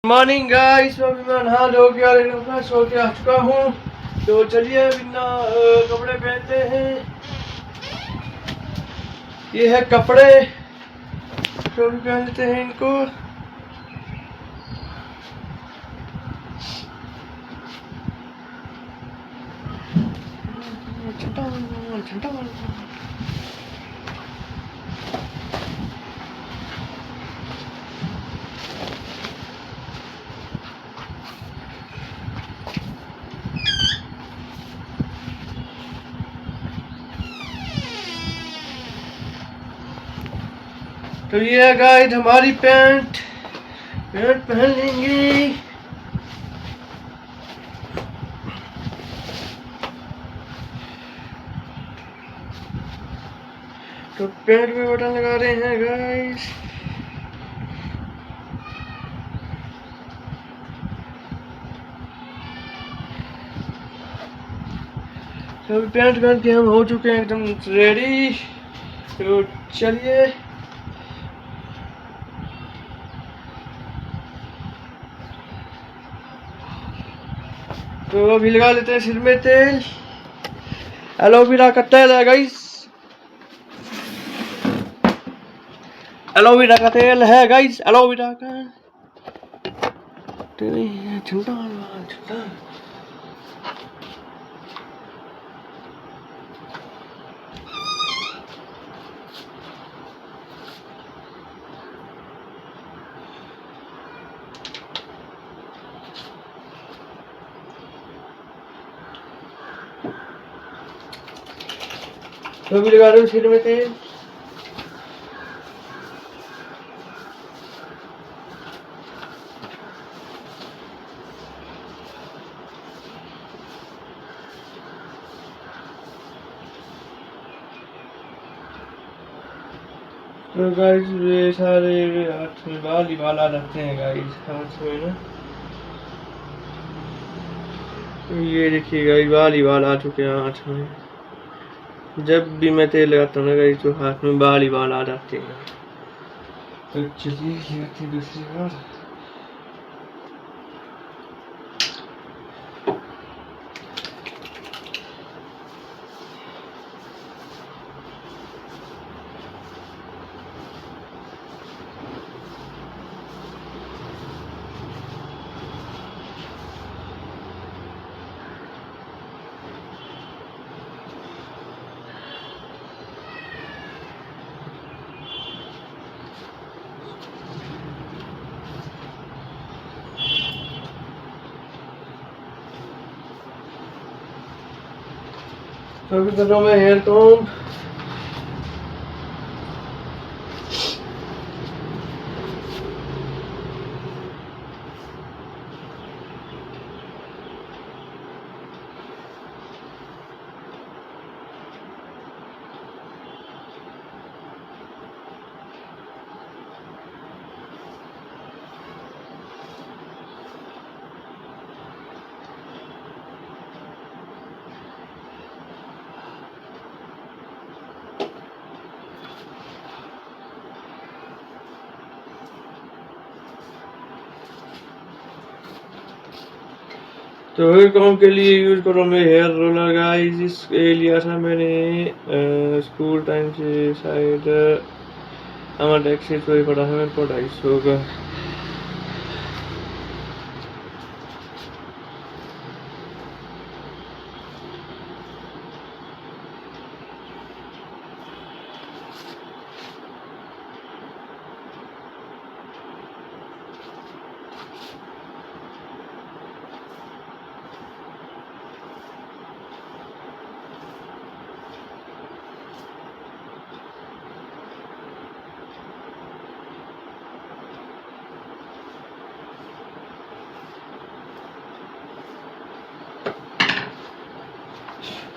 Morning guys, अभी मैं नहा धो के और एकदम फ्रेश होके आ चुका हूँ। तो चलिए बिना कपड़े पहनते हैं। ये है कपड़े, तो भी पहन लेते हैं इनको। तो ये है गाइस हमारी पैंट पहन लेंगे। तो पैंट में बटन लगा रहे हैं गाइस। तो अभी पैंट पहन के हम हो चुके हैं एकदम रेडी। तो चलिए तो अभी लगा लेते हैं सिर में तेल। एलोवेरा का तेल है गाइस, एलोवेरा का तेल है गाइस, एलोवेरा का तेल है। झंडा झंडा तो भी लगा रहे हो सिर में तेल। तो गाइस ये सारे हाथ में बाल ही बाल आ जाते हैं गाइस हाथ में ना। तो ये देखिए गाइस बाल ही बाल आ चुके हैं हाथ में। जब भी मैं तेल लगाता हूँ ना गाइस तो हाथ में बाल ही बाल आ जाते हैं। तो चलिए लगाते हैं दूसरी बार। तो अभी कर रहा हूँ मैं हेयर कॉम्ब। तो हेयर कॉम्ब के लिए यूज करो मैं हेयर रोलर गाइस। इसके लिया था मैंने स्कूल टाइम से, शायद हमारा डेस्क से कोई पड़ा है मेरे को 250 का।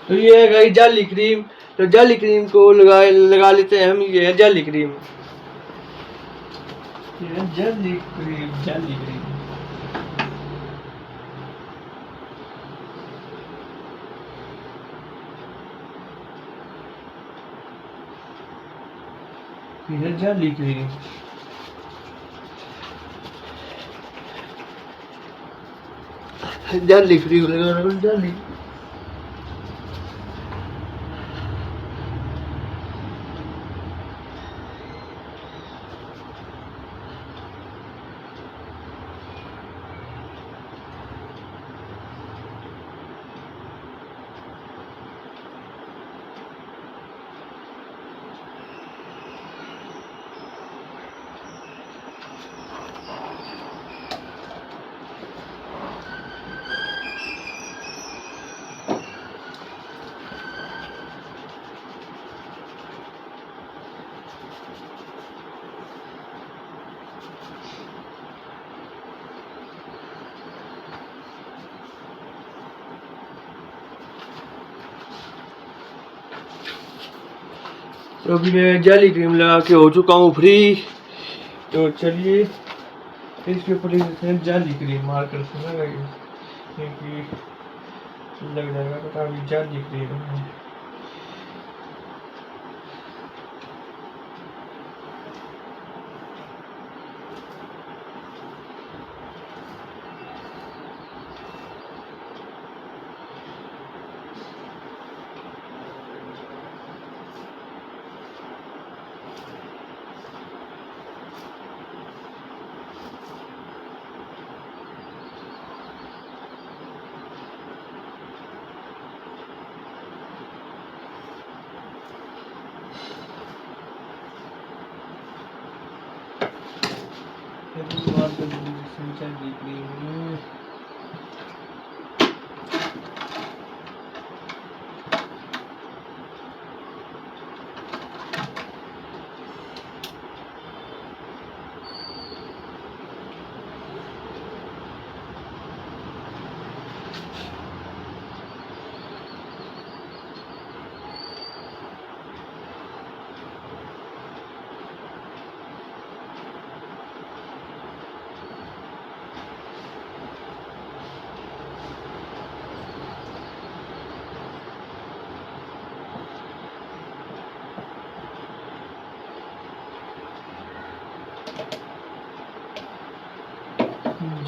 तो ये है गाइस जाली क्रीम। तो जाली क्रीम को लगा लेते हैं हम। ये है जाली क्रीम, ये है जाली क्रीम, जाली क्रीम। ये है जाली क्रीम। जाली क्रीम लगाना जाली। तो अभी मैं जाली क्रीम लगा के हो चुका हूँ फ्री। तो चलिए इसके ऊपर जाली क्रीम मार्कर से लगाइए क्योंकि लग जाएगा तो काफी जाली क्रीम है।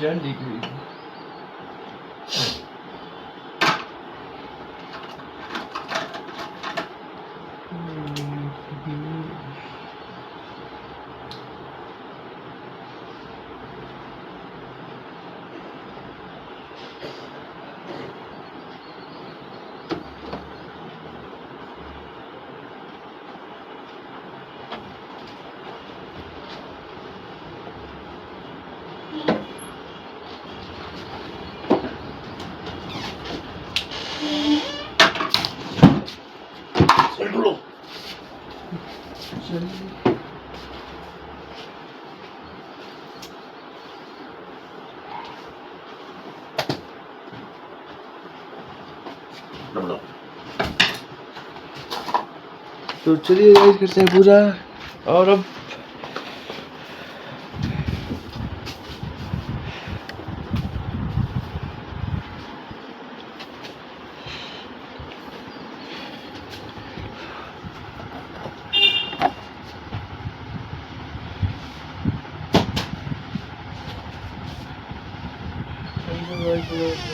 जाली क्रीम तो चलिए गाइस करते हैं पूजा। और अब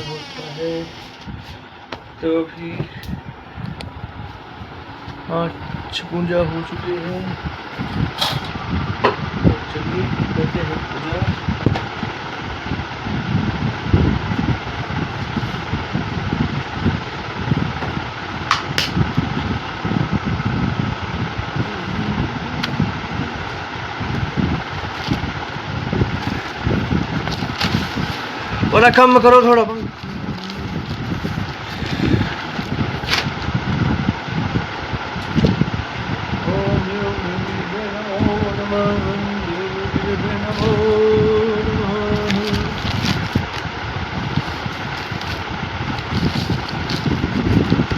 होता है तो अभी 5 पूजा हो चुके हैं। तो चलिए करते हैं पूजा। और कम करो थोड़ा।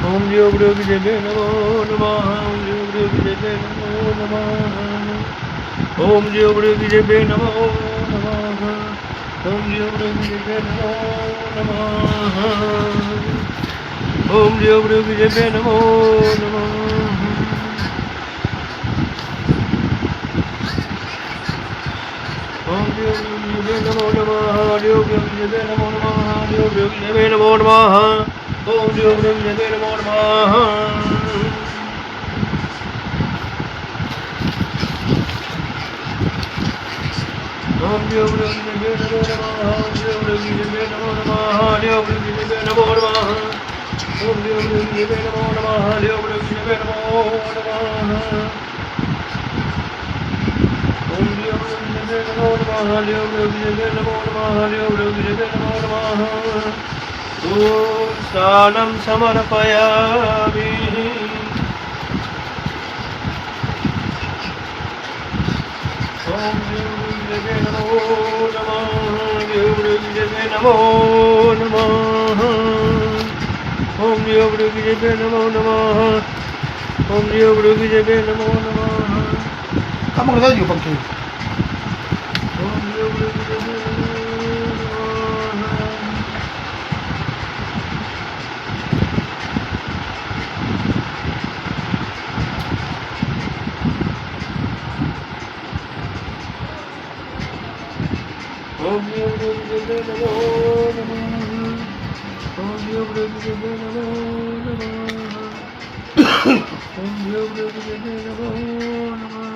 ओम योग योगी जय नमो नमः। ओम योग योगी जय नमो नमः। ओम योग योगी जय नमो नमः। ओम योग योगी जय नमो नमः। ओम योग योगी जय नमो नमः। योग योगी जय नमो नमः। योगदेवे नमो नमः। ओम योगदेवे नमो नमः। ओम योगदेवे नमो नमः। ओम योगदेवे नमो नमः। योगदेवे नमो नमः। ओम योगदेवे नमो नमः। योगदेवे नमो नमः। ओम योगदेवे नमो नमः। योगदेवे नमो नमः। योगदेवे नमो नमः। ओम सानं समर्पयामि। ओम योगदेवे नमो नमः। योगदेवे नमो नमः। ओम योगदेवे नमो नमः। ओम योगदेवे नमो नमः। Kamu nggak tahu juga pakai. ओम योगदेवे नमो नमः। ओम योगदेवे नमो नमः। ओम योगदेवे नमो नमः। ओम योगदेवे नमो नमः।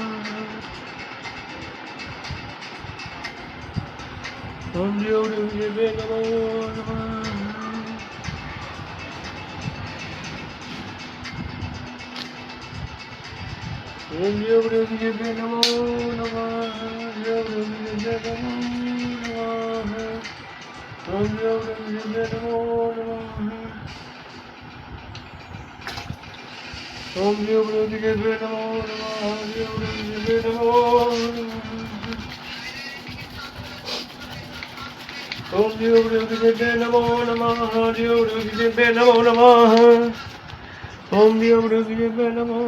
ओम योगदेवे नमो नमः। ओम योगदेवे नमो नमः। योगदेवे नमो नमः। ओम योगदेवे नमो नमः। ओम योगदेवे नमो नमः। योगदेवे नमो नमः। ओम योगदेवे नमो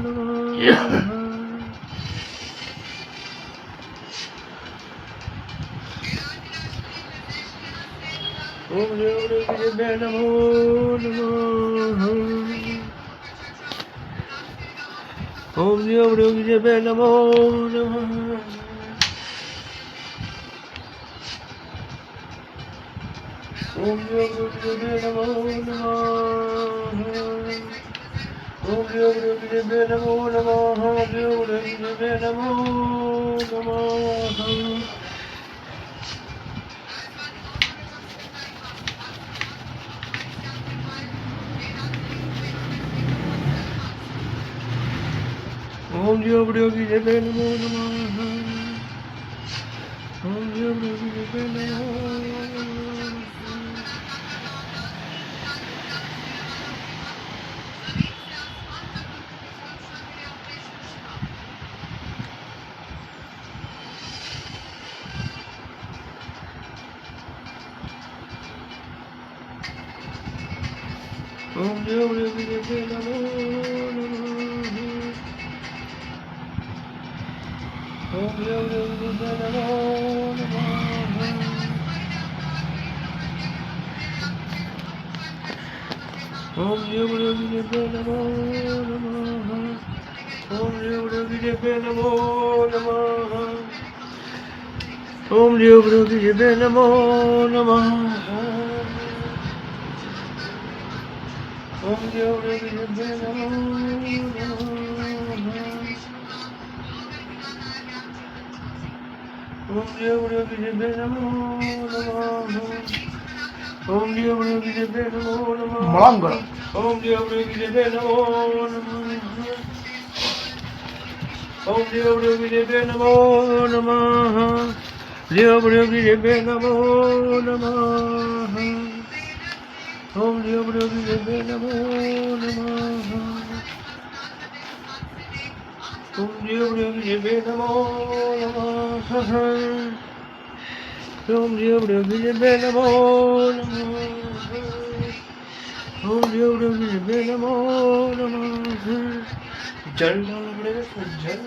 नमः। योगदेवे नमो नमः। ओम योगदेवे नमो नमः। ओम योगदेवे नमो नमः। ओम योगदेवे नमो नमः। ओम योगदेवे नमो नमः। ओम योगदेवे नमो नमः। योगदेवे नमो नमः। ओम योगदेवे नमो नमः। ओम योगदेवे नमो नमः। ओम योगदेवे नमो नमः। ओम योगदेवे नमो नमः। ओम योगदेवे नमो नमः। ओम योगदेवे नमो नमः। ओम योगदेवे नमो नमः। ओम योगदेवे नमो नमः। ओम योगदेवे नमो नमः। ओम योगदेवे नमो नमः। Melanggar. ओम योगदेवे नमो नमः। ओम योगदेवे नमो नमः। योगदेवे नमो नमः। ओम योगदेवे नमो नमः। ओम योगदेवे नमो नमः। ओम योगदेवे नमो नमः। ओम योगदेवे नमो नमः। जल डालना पड़ेगा इसमें, जल।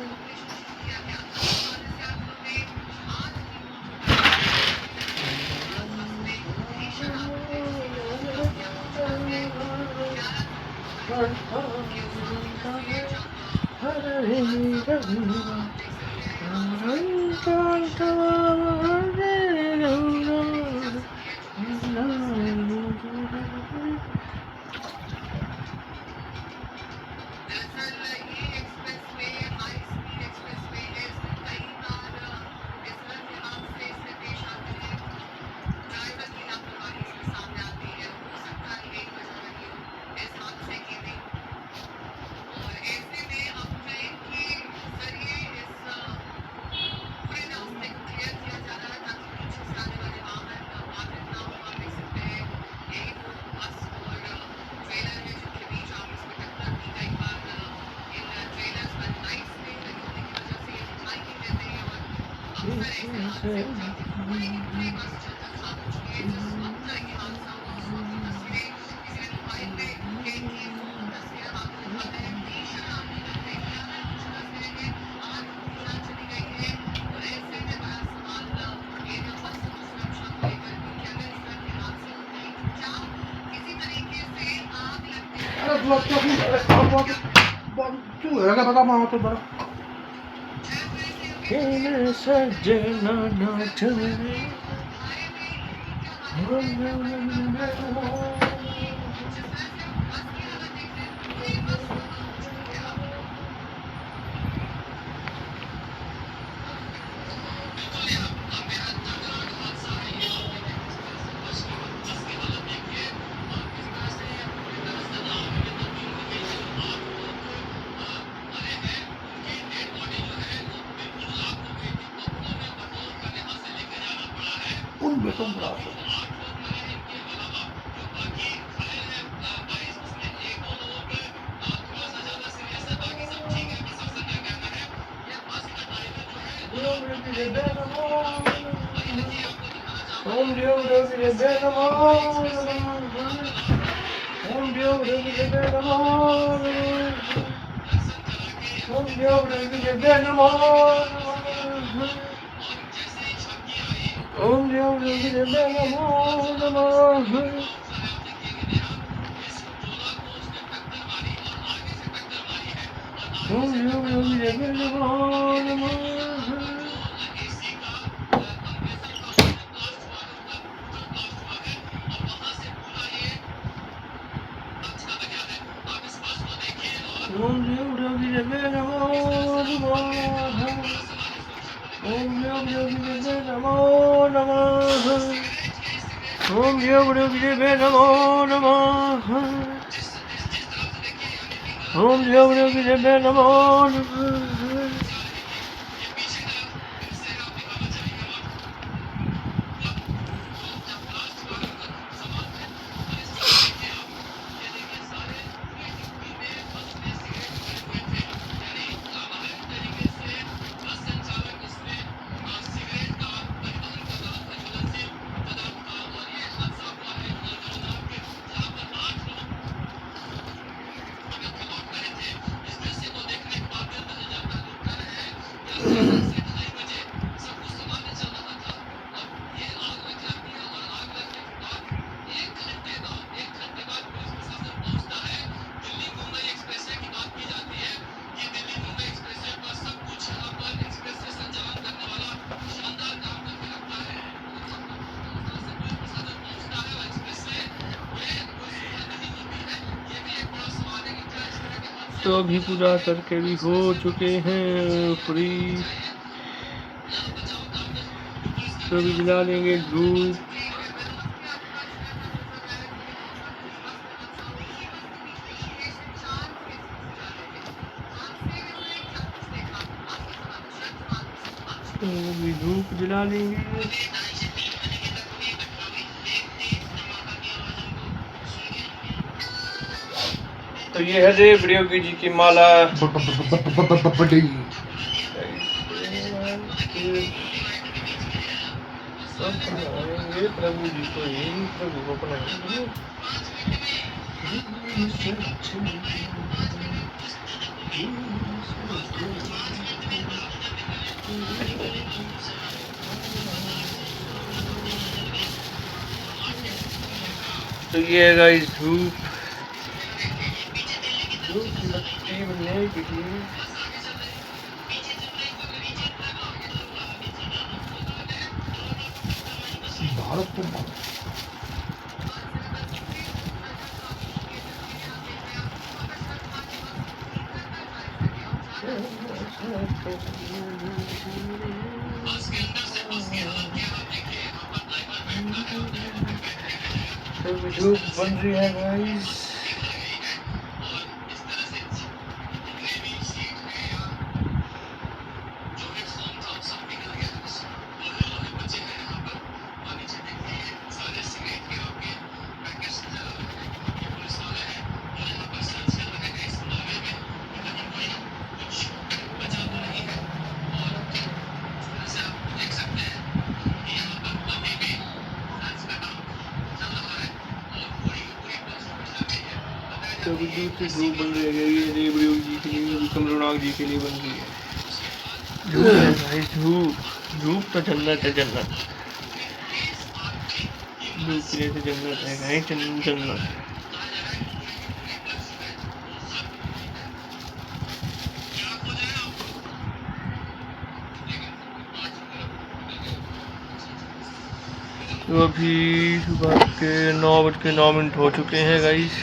अरे ब्लॉक क्या बहुत क्यों है क्या बता मामा तो बड़ा सजना नाचने उन बेटों बड़ा तो अभी पूजा करके भी हो चुके हैं फ्री। तो भी जला लेंगे धूप। तो भी धूप जला लेंगे। तो ये है देव योगी जी की माला। प्रभु जी को ही प्रभु को अपनाएंगे। तो ये है गाइस धूप लगती बनने के लिए। भारत तो तो धूप बन रही है गाइस। तो अभी दूसरी धूप बन रही है, ये देवदेव जी के लिए, अभी कमरुनाग जी के लिए बन रही है। धूप है भाई, धूप धूप तो जन्नत है, जन्नत धूप के लिए तो जन्नत है भाई, जन्नत। तो अभी सुबह के 9:09 हो चुके हैं गाइस।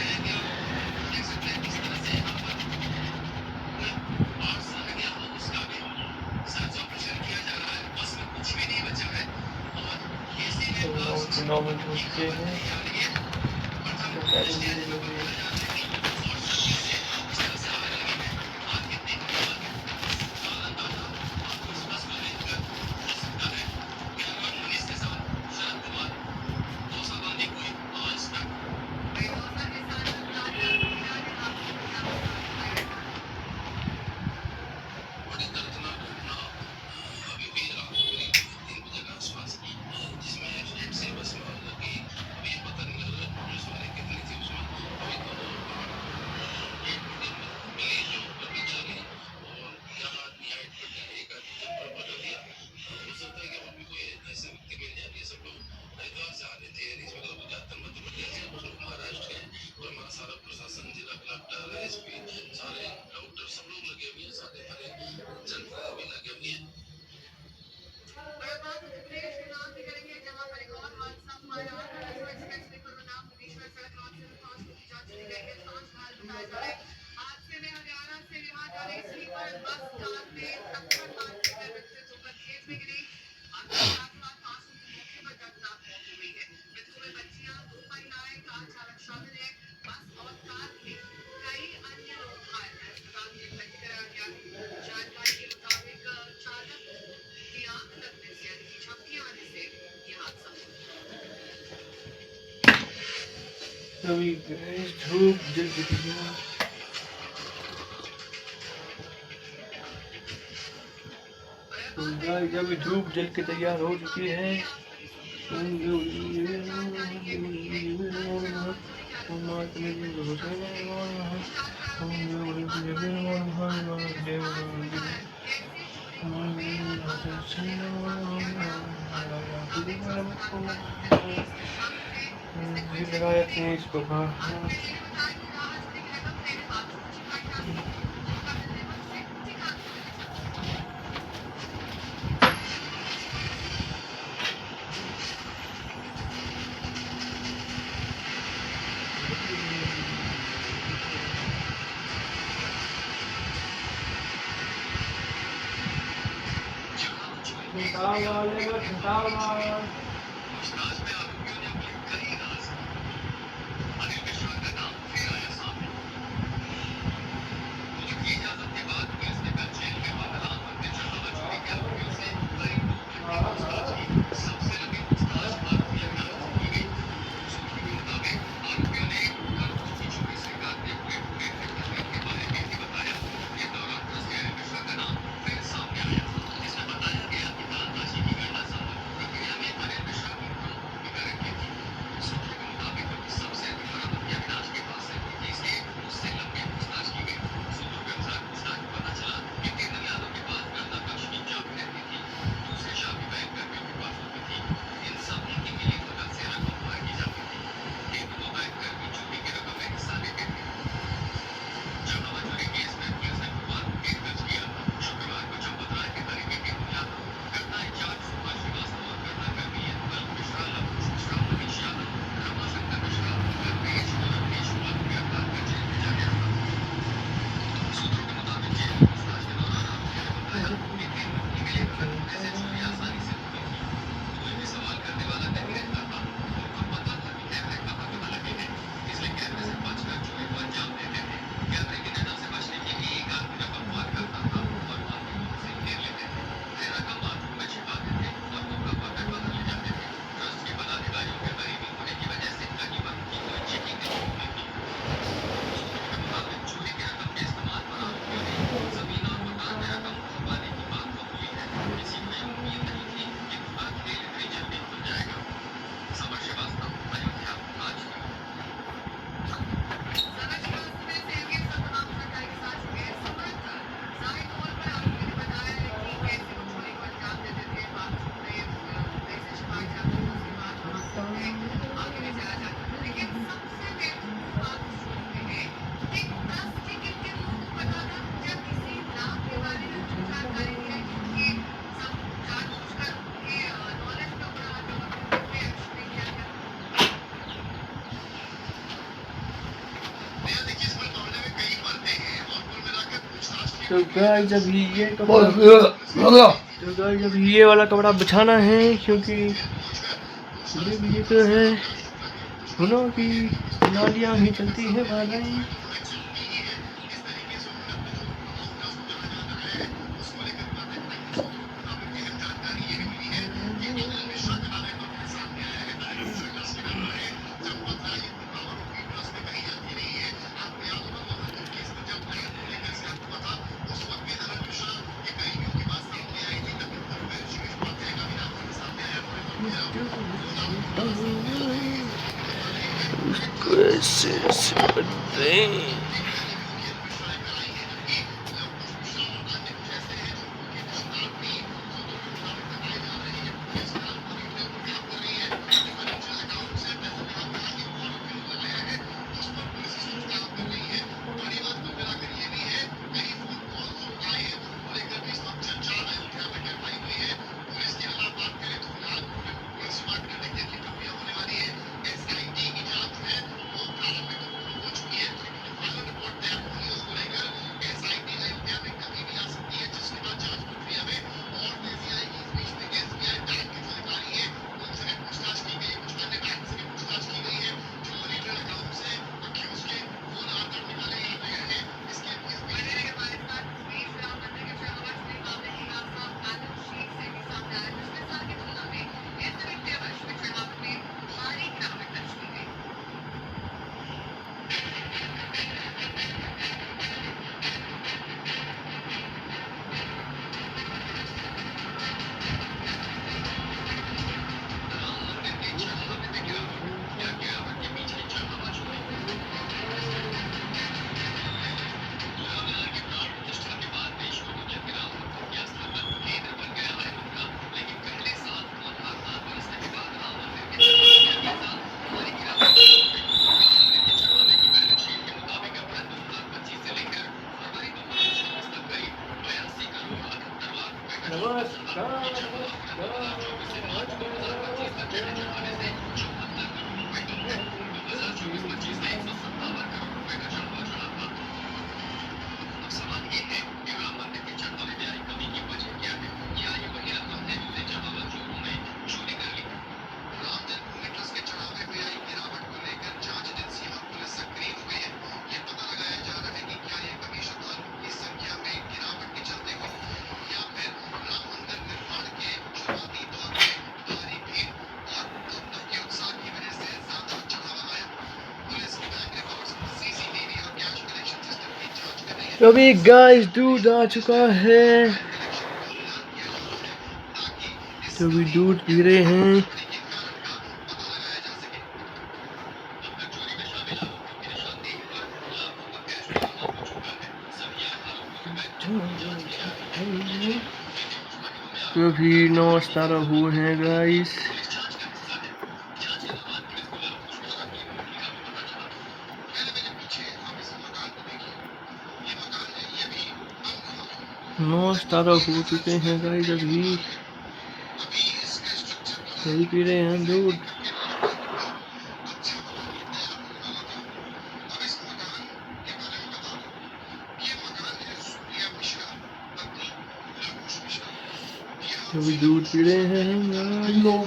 तो 9:09 हो चुके हैं। अभी धूप जल चुकी है। अभी धूप जल के तैयार हो चुकी है। लगाया तेज प्रभाव। तो गाइस अभी ये हो कपड़ा गया। तो गाइस अभी ये वाला कपड़ा बिछाना है, क्योंकि ये तो है फूलों की नालियाँ ही चलती है बाधाएं। उसको ऐसे ऐसे करते हैं। तो अभी गाइस दूध आ चुका है, तो अभी दूध पी रहे हैं। तो अभी 9:17 हुए हैं गाइस। नौ 9:17 हो चुके हैं गाइस। अभी पी रहे हैं दूध। अभी दूध पी रहे हैं हम लोग।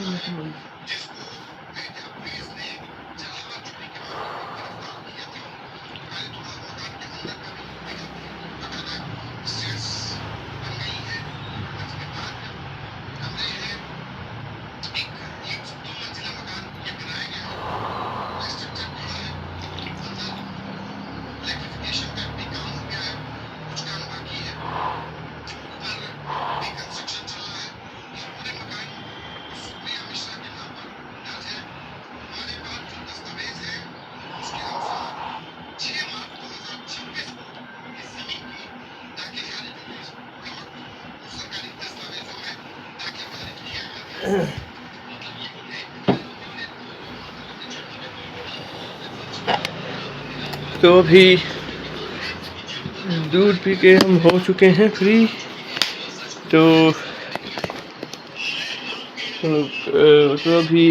तो अभी दूध पी के हम हो चुके हैं फ्री। तो अभी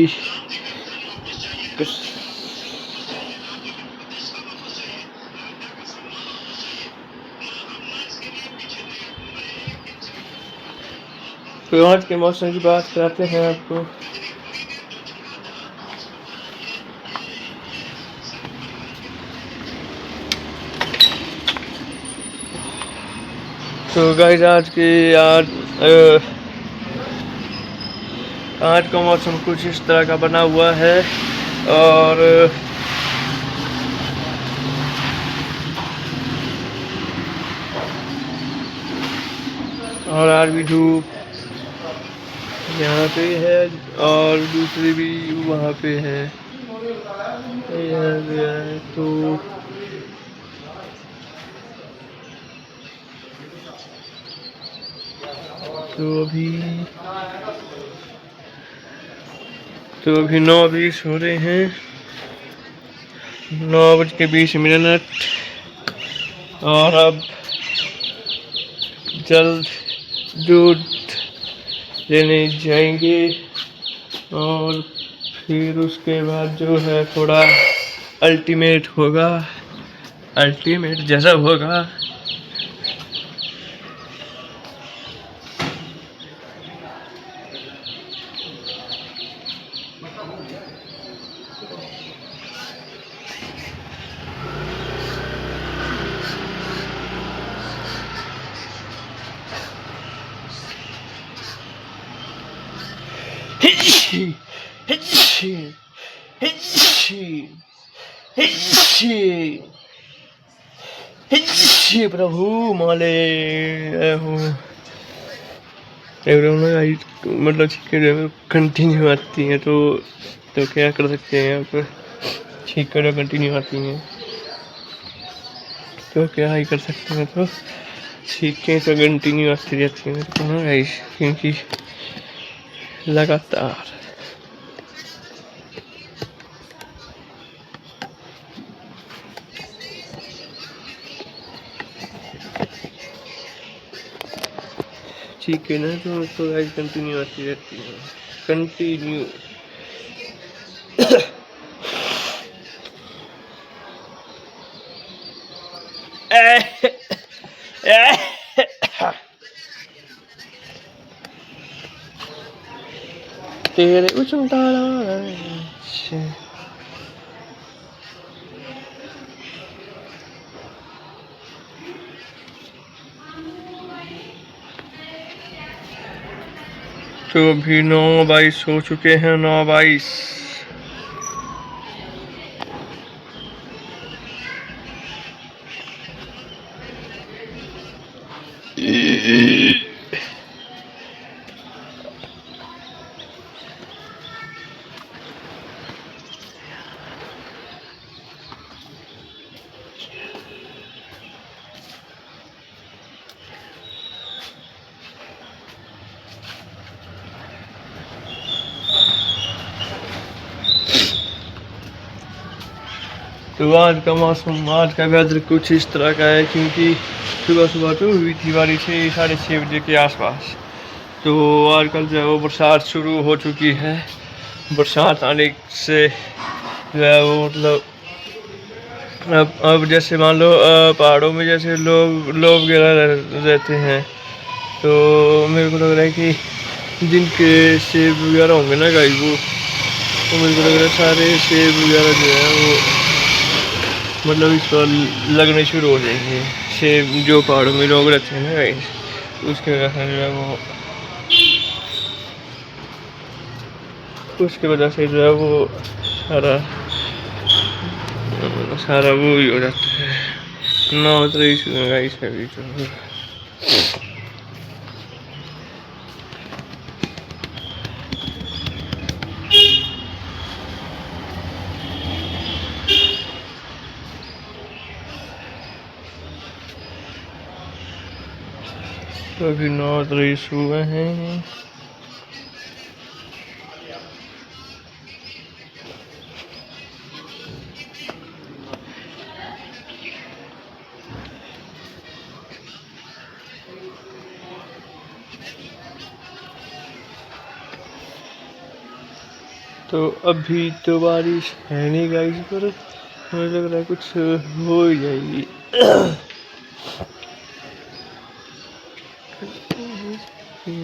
तो आज के मौसम की बात कराते हैं आपको। तो गाइस आज का मौसम कुछ इस तरह का बना हुआ है और आज भी धूप यहाँ पे है और दूसरी भी वहाँ पे है, यहाँ पे है। तो अभी 9:20 हो रहे हैं, 9:20 और अब जल्द दूध लेने जाएंगे और फिर उसके बाद जो है थोड़ा अल्टीमेट जैसा होगा। प्रभु माले मतलब कंटिन्यू आती हैं तो क्या कर सकते हैं आप, छींकें कंटिन्यू आती हैं तो क्या ही कर सकते हैं। तो छींकें तो कंटिन्यू आती रहती हैं तो ना गाइस, क्योंकि लगातार छींकें ना तो गाइस कंटिन्यू आती रहती हैं, कंटिन्यू। तेरे तो अभी 9:22 हो चुके हैं, 9:22। तो आज का वेदर कुछ इस तरह का है, क्योंकि सुबह तो हुई थी बारिश 6:30 बजे के आसपास। तो आजकल जो है वो बरसात शुरू हो चुकी है। बरसात आने से जो है वो मतलब अब जैसे मान लो पहाड़ों में जैसे लोग वगैरह रहते हैं, तो मेरे को लग रहा है कि जिनके सेब वगैरह होंगे ना गाइस, वो मेरे को लग रहा है सारे सेब वगैरह जो है वो मतलब इस पर लगने शुरू हो जाएंगे। सेब जो पहाड़ों में लोग रहते हैं ना गाइस, उसके वजह से जो है वो सारा वो ही हो जाता है। 9:23 गाइस अभी तो अभी 9:23 हुए हैं। तो अभी तो बारिश है नहीं गाइस, पर मुझे लग रहा है कुछ हो ही जाएगी।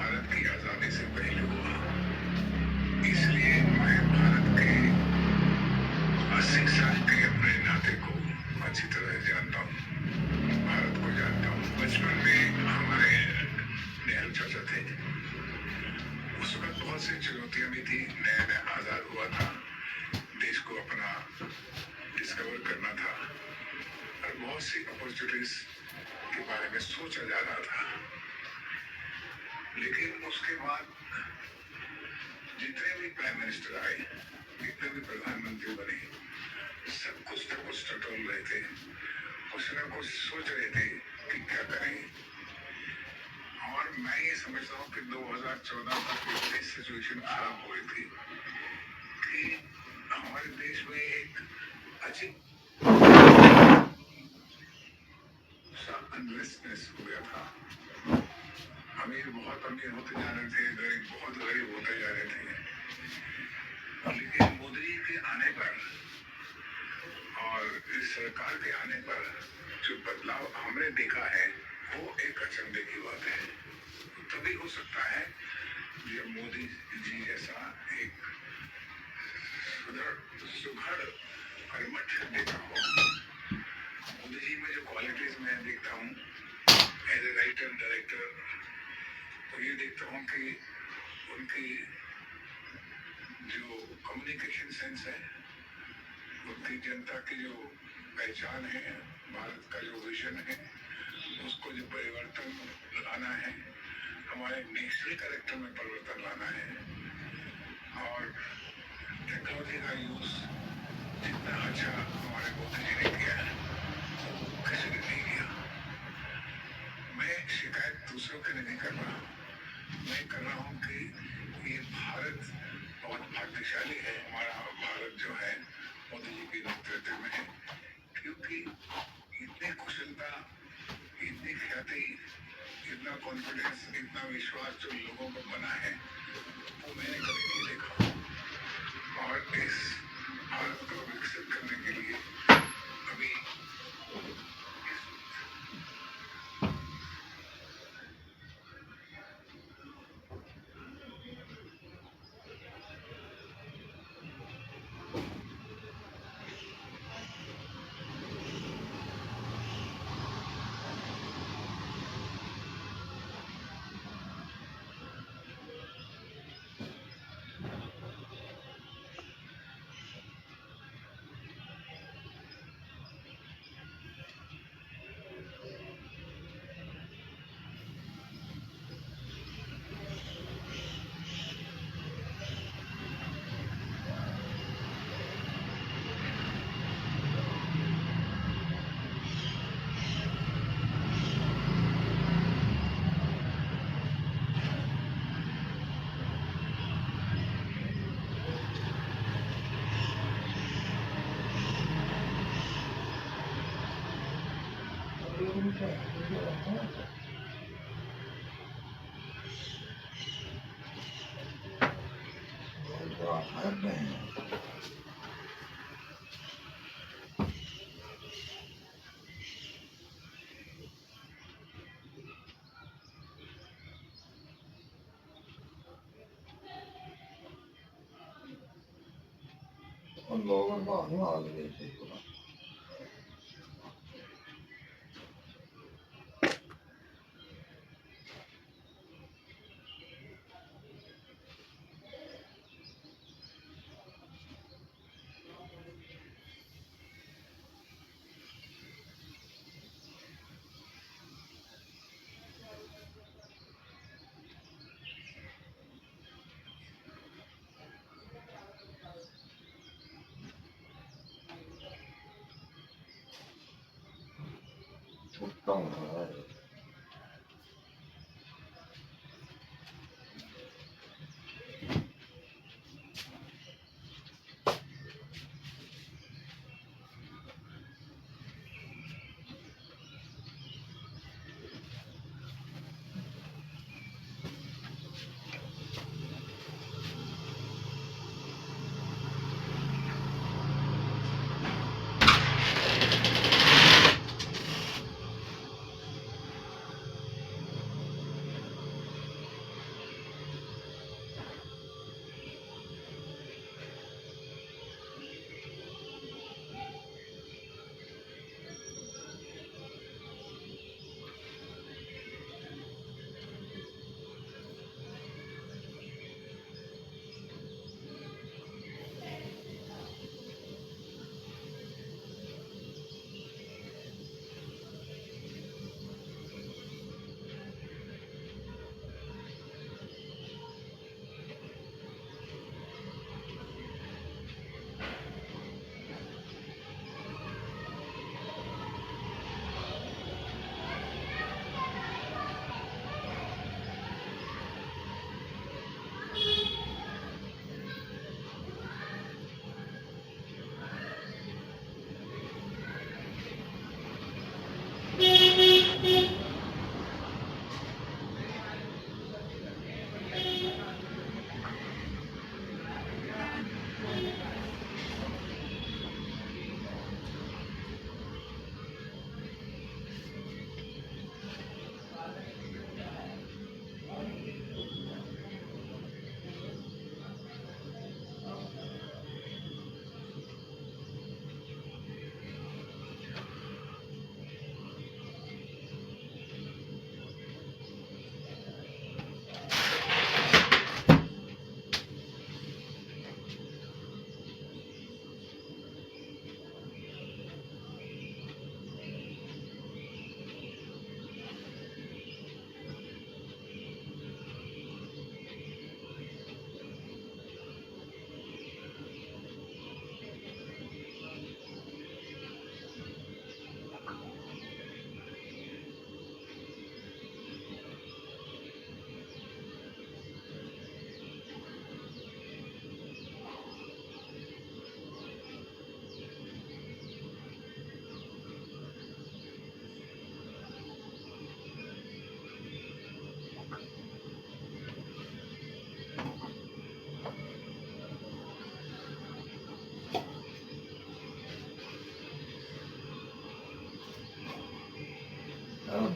भारत की आजादी से पहले हुआ, इसलिए मैं भारत के 80 साल के अपने नाते को अच्छी तरह जानता हूँ, भारत को जानता हूँ। बचपन में हमारे नेहरू चाचा थे, उस वक्त बहुत सी चुनौतियां भी थी, नया नया आजाद हुआ था, देश को अपना डिस्कवर करना था और बहुत सी अपॉर्चुनिटीज के बारे में सोचा जा रहा था। लेकिन उसके बाद जितने भी प्राइम मिनिस्टर आए, जितने भी प्रधानमंत्री बने, सब कुछ न कुछ टटोल रहे थे, कुछ न कुछ सोच रहे थे कि क्या करें। और मैं ये समझता हूँ कि 2014 तक इतनी सिचुएशन खराब हो गई थी कि हमारे देश में एक अजीब सा अनरेस्टनेस हो गया था। अमीर बहुत अमीर होते जा रहे थे, गरीब बहुत गरीब होते जा रहे थे। लेकिन मोदी जी के आने पर और इस सरकार के आने पर जो बदलाव हमने देखा है, वो एक अचंभे की बात है। तभी हो सकता है जब मोदी जी जैसा एक सुघड़ कर्मठ नेता हो। मोदी जी में जो क्वालिटीज मैं देखता हूँ एज ए राइटर डायरेक्टर, तो ये देखता हूँ कि उनकी जो कम्युनिकेशन सेंस है, उनकी जनता की जो पहचान है, भारत का जो विजन है, उसको जो परिवर्तन लाना है, हमारे नेशनल कैरेक्टर में परिवर्तन लाना है। और टेक्नोलॉजी का यूज जितना अच्छा हमारे मोदी जी ने किया है, किसी ने नहीं किया। मैं शिकायत दूसरों की नहीं कर रहा, मैं कर रहा हूँ कि ये भारत बहुत भाग्यशाली है। हमारा भारत जो है मोदी जी के नेतृत्व में है, क्योंकि इतनी कुशलता, इतनी ख्याति, इतना कॉन्फिडेंस, इतना विश्वास जो लोगों को बना है, वो मैंने कभी नहीं देखा। और इस भारत को विकसित करने के लिए अभी उन लोगों को नहीं आगे से उत्तम है।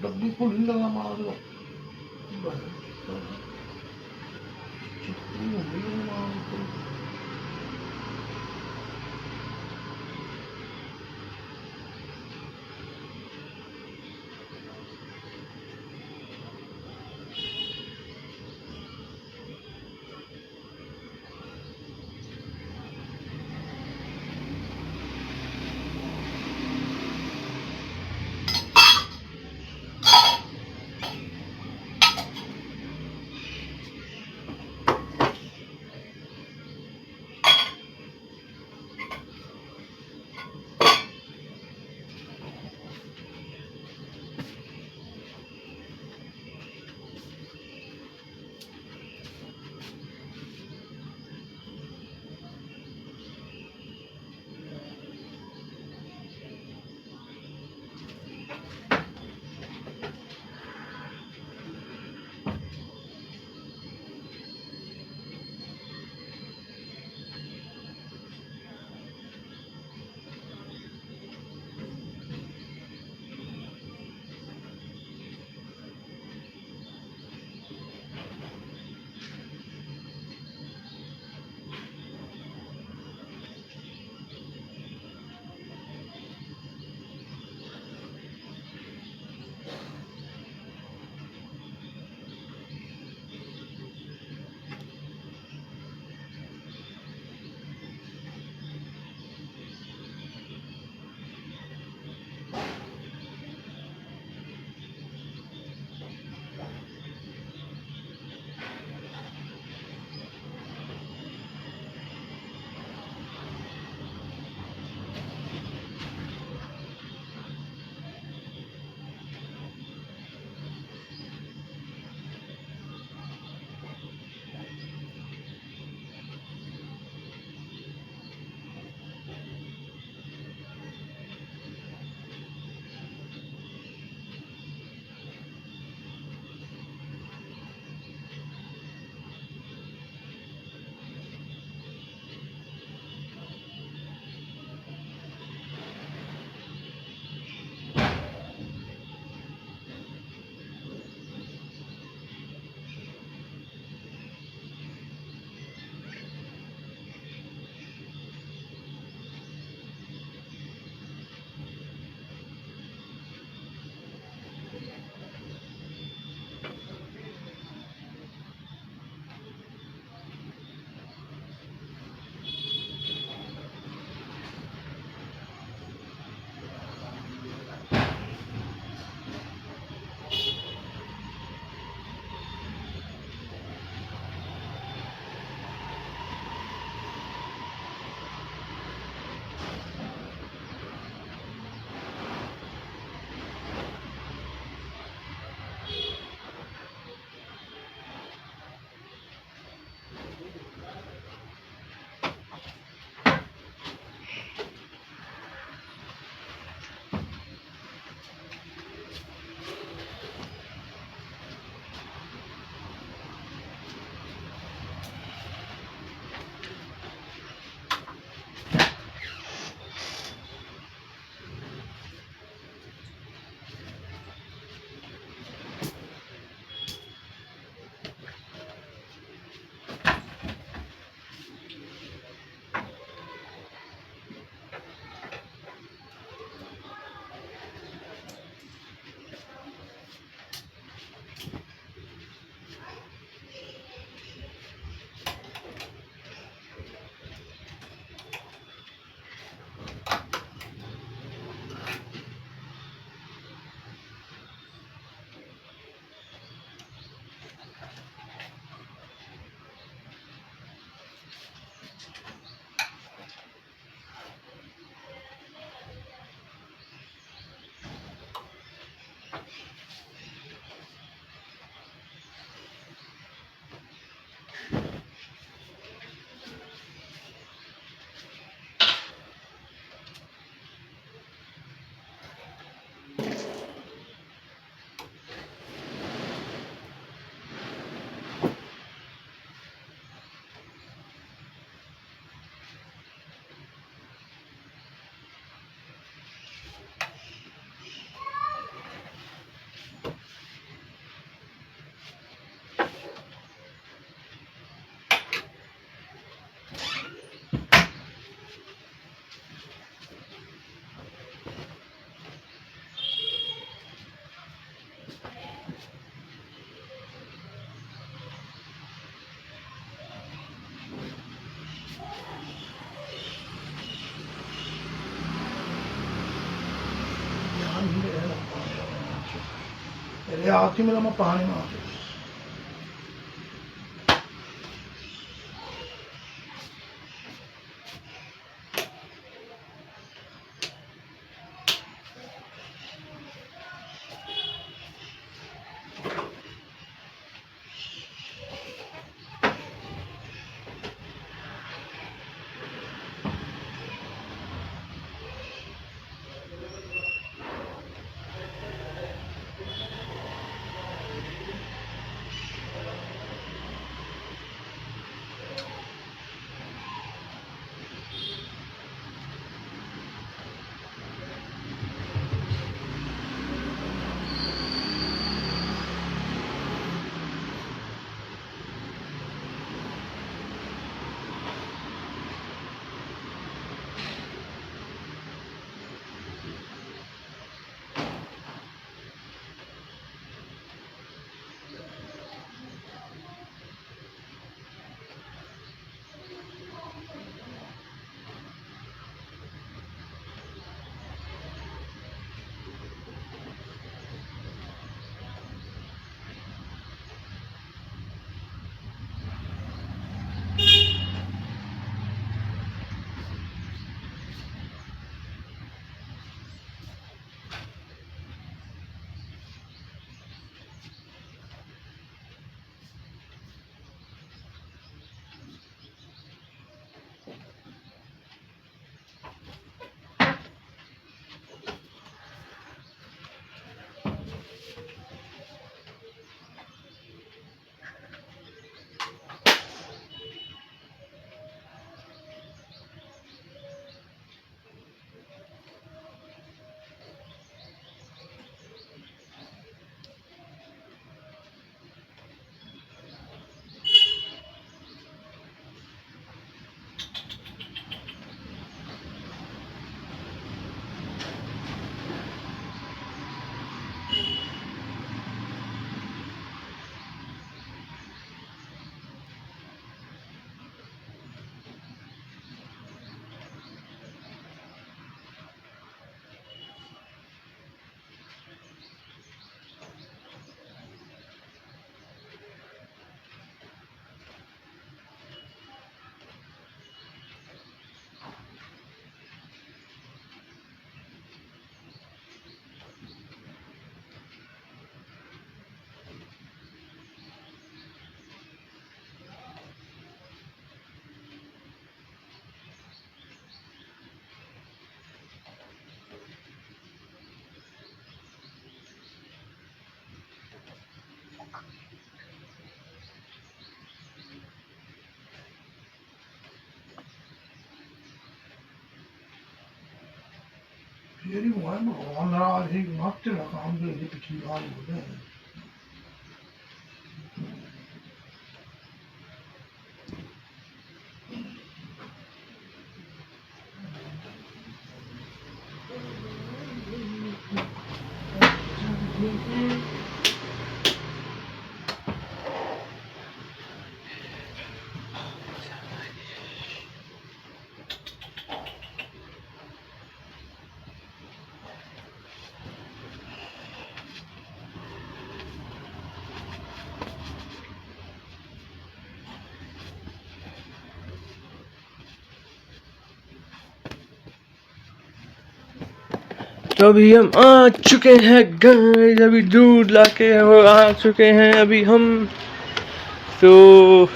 डब्बी को नहीं लगा मार दो अरे आती मेरा मैं पानी में आती फिर वो है भगवान नाराज ही मत तेरा काम दे दे पिछली बार बोले तो अभी हम आ चुके हैं गाइस, अभी दूध लाके वो आ चुके हैं अभी हम। तो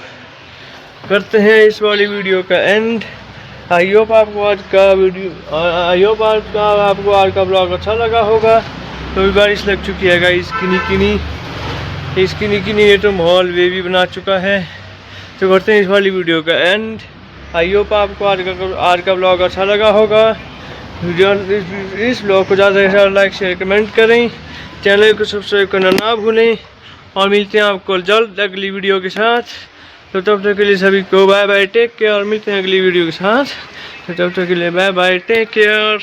करते हैं इस वाली वीडियो का एंड। आई होप आपको आज का ब्लॉग अच्छा लगा होगा। तो अभी बारिश लग चुकी है गाइस, किनी किनी ये तो माहौल वे भी बना चुका है। तो करते हैं इस वाली वीडियो का एंड। आई होप आपको आज का ब्लॉग अच्छा लगा होगा। वीडियो इस ब्लॉग को ज़्यादा से ज़्यादा लाइक शेयर कमेंट करें, चैनल को सब्सक्राइब करना ना भूलें और मिलते हैं आपको जल्द अगली वीडियो के साथ। तो तब तक के लिए सभी को बाय बाय टेक केयर और मिलते हैं अगली वीडियो के साथ। तो तब तक के लिए बाय बाय टेक केयर।